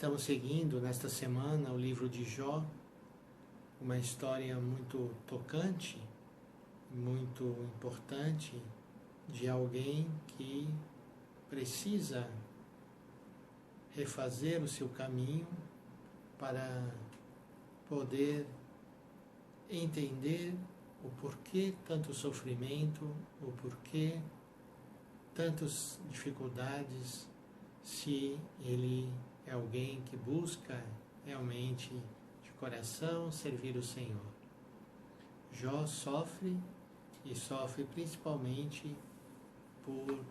Estamos seguindo nesta semana o livro de Jó, uma história muito tocante, muito importante de alguém que precisa refazer o seu caminho para poder entender o porquê tanto sofrimento, o porquê tantas dificuldades, se ele é alguém que busca realmente de coração servir o Senhor. Jó sofre e sofre principalmente por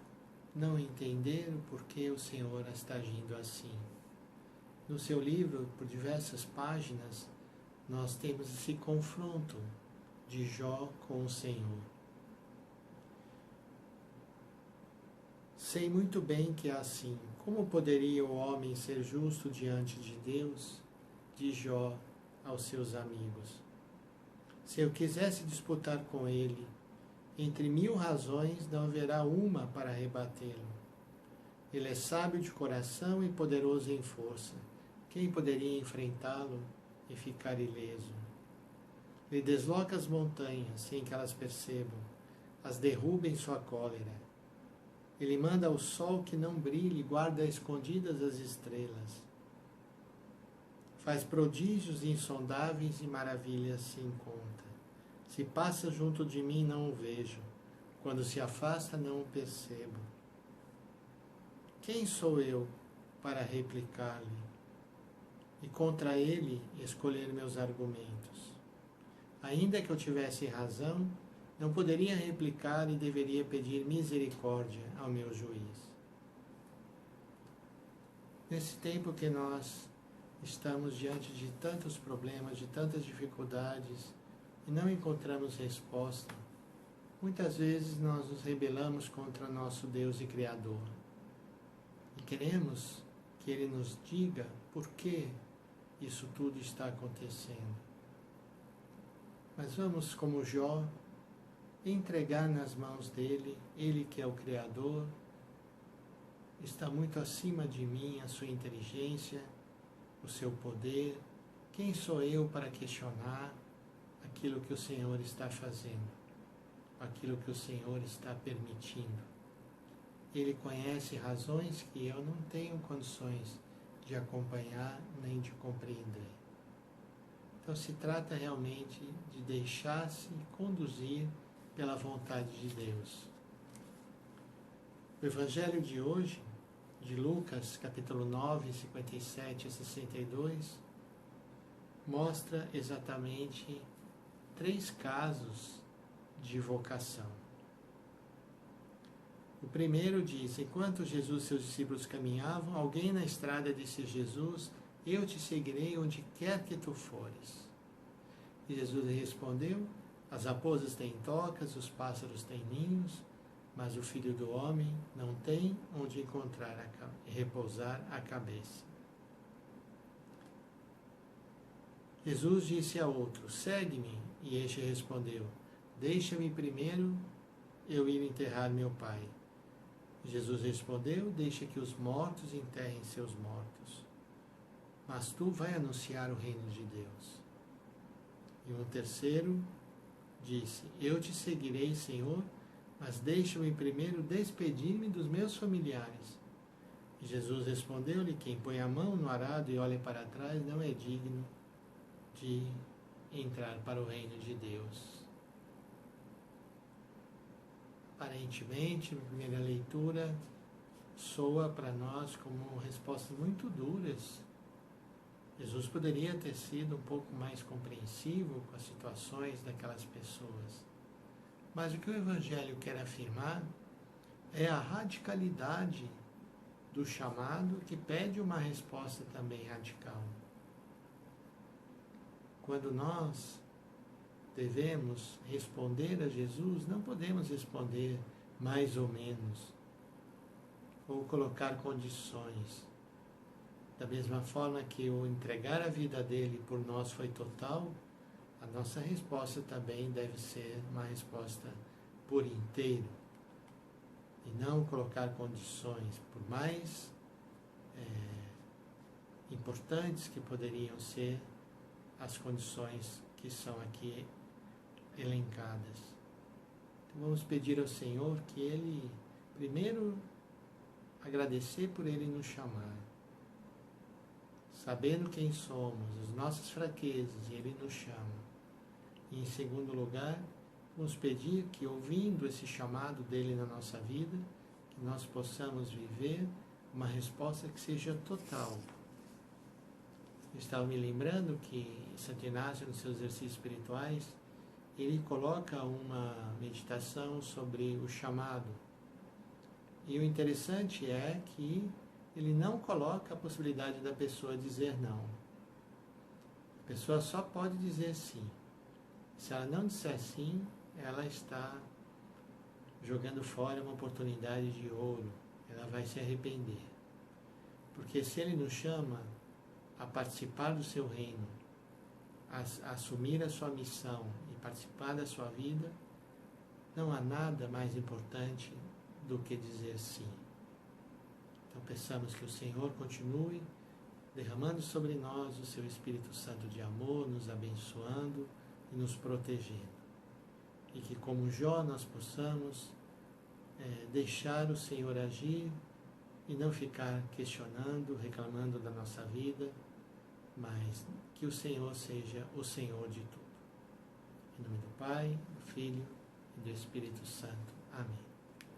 não entender o porquê o Senhor está agindo assim. No seu livro, por diversas páginas, nós temos esse confronto de Jó com o Senhor. Sei muito bem que é assim. Como poderia o homem ser justo diante de Deus? Diz Jó aos seus amigos. Se eu quisesse disputar com ele, entre 1000 razões não haverá uma para rebatê-lo. Ele é sábio de coração e poderoso em força. Quem poderia enfrentá-lo e ficar ileso? Ele desloca as montanhas sem que elas percebam, as derruba em sua cólera. Ele manda ao sol que não brilhe e guarda escondidas as estrelas. Faz prodígios insondáveis e maravilhas sem conta. Se passa junto de mim, não o vejo. Quando se afasta, não o percebo. Quem sou eu para replicar-lhe? E contra ele escolher meus argumentos? Ainda que eu tivesse razão, não poderia replicar e deveria pedir misericórdia ao meu juiz. Nesse tempo que nós estamos diante de tantos problemas, de tantas dificuldades, e não encontramos resposta, muitas vezes nós nos rebelamos contra nosso Deus e Criador. E queremos que Ele nos diga por que isso tudo está acontecendo. Mas vamos, como Jó, entregar nas mãos dele, ele que é o Criador, está muito acima de mim a sua inteligência, o seu poder. Quem sou eu para questionar aquilo que o Senhor está fazendo, aquilo que o Senhor está permitindo? Ele conhece razões que eu não tenho condições de acompanhar nem de compreender. Então se trata realmente de deixar-se conduzir pela vontade de Deus. O Evangelho de hoje, de Lucas, capítulo 9, 57 a 62, mostra exatamente 3 casos de vocação. O primeiro diz: enquanto Jesus e seus discípulos caminhavam, alguém na estrada disse a Jesus: eu te seguirei onde quer que tu fores. E Jesus respondeu: as raposas têm tocas, os pássaros têm ninhos, mas o Filho do Homem não tem onde encontrar e repousar a cabeça. Jesus disse a outro: segue-me. E este respondeu: deixa-me primeiro eu ir enterrar meu pai. Jesus respondeu: deixa que os mortos enterrem seus mortos, mas tu vai anunciar o reino de Deus. E um terceiro disse: eu te seguirei, Senhor, mas deixa-me primeiro despedir-me dos meus familiares. E Jesus respondeu-lhe: quem põe a mão no arado e olha para trás não é digno de entrar para o reino de Deus. Aparentemente, na primeira leitura, soa para nós como respostas muito duras. Jesus poderia ter sido um pouco mais compreensivo com as situações daquelas pessoas. Mas o que o Evangelho quer afirmar é a radicalidade do chamado, que pede uma resposta também radical. Quando nós devemos responder a Jesus, não podemos responder mais ou menos, ou colocar condições. Da mesma forma que o entregar a vida dele por nós foi total, a nossa resposta também deve ser uma resposta por inteiro. E não colocar condições, por mais importantes que poderiam ser as condições que são aqui elencadas. Então vamos pedir ao Senhor que Ele, primeiro, agradecer por Ele nos chamar, sabendo quem somos, as nossas fraquezas, Ele nos chama. E em segundo lugar, vamos pedir que, ouvindo esse chamado dele na nossa vida, que nós possamos viver uma resposta que seja total. Eu estava me lembrando que Santo Inácio, nos seus exercícios espirituais, ele coloca uma meditação sobre o chamado. E o interessante é que ele não coloca a possibilidade da pessoa dizer não. A pessoa só pode dizer sim. Se ela não disser sim, ela está jogando fora uma oportunidade de ouro. Ela vai se arrepender. Porque se ele nos chama a participar do seu reino, a assumir a sua missão e participar da sua vida, não há nada mais importante do que dizer sim. Então peçamos que o Senhor continue derramando sobre nós o seu Espírito Santo de amor, nos abençoando e nos protegendo. E que, como Jó, nós possamos deixar o Senhor agir e não ficar questionando, reclamando da nossa vida, mas que o Senhor seja o Senhor de tudo. Em nome do Pai, do Filho e do Espírito Santo. Amém.